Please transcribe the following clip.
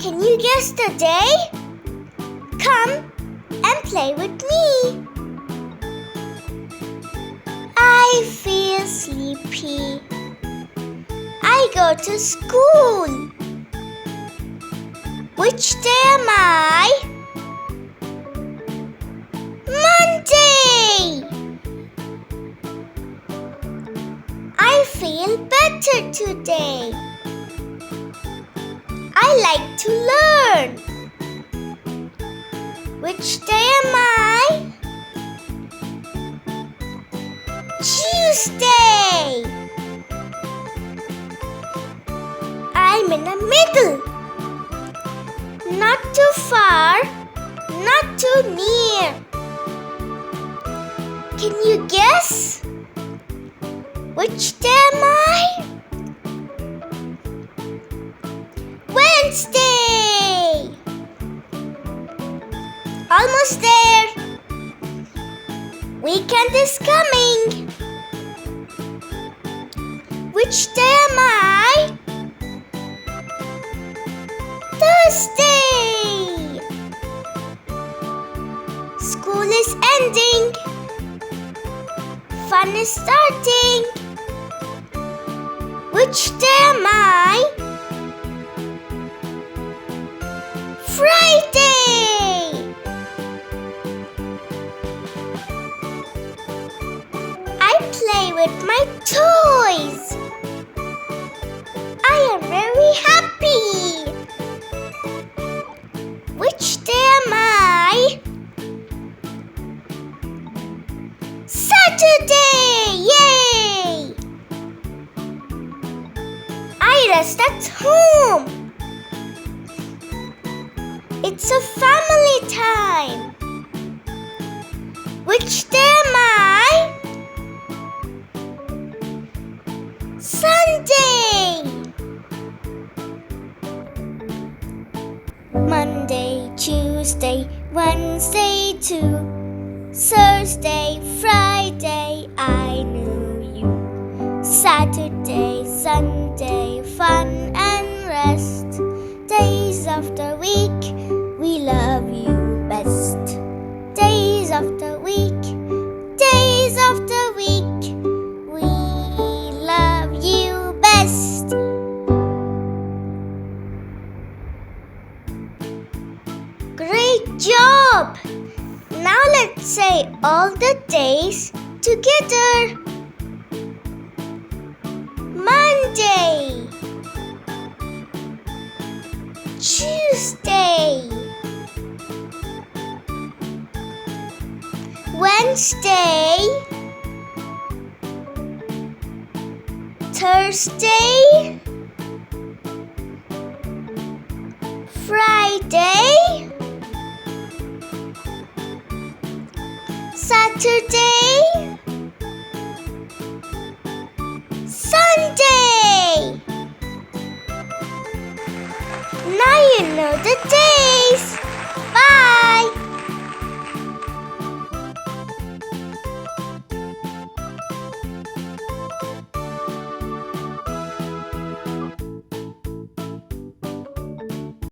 Can you guess the day? Come and play with me. I feel sleepy. I go to school. Which day am I? Monday! I feel better today. I like to learn. Which day am I? Tuesday! I'm in the middle. Not too far, not too near. Can you guess? Which day am I? Wednesday! Almost there. Weekend is coming. Which day am I? Thursday! School is ending. Fun is starting. Which day am I? Friday! I play with my toys. I am very happy. Which day am I? Saturday! Yay! I rest at home. It's a family time. Which day am I? Sunday! Monday, Tuesday, Wednesday too. Thursday, Friday, I knew you. Saturday, Sunday, fun and rest. Days of the week, we love you best. Days of the week, days of the week, we love you best. Great job! Now let's say all the days together. Monday, Tuesday, Wednesday, Thursday, Friday, Saturday, Sunday. Now you know the day.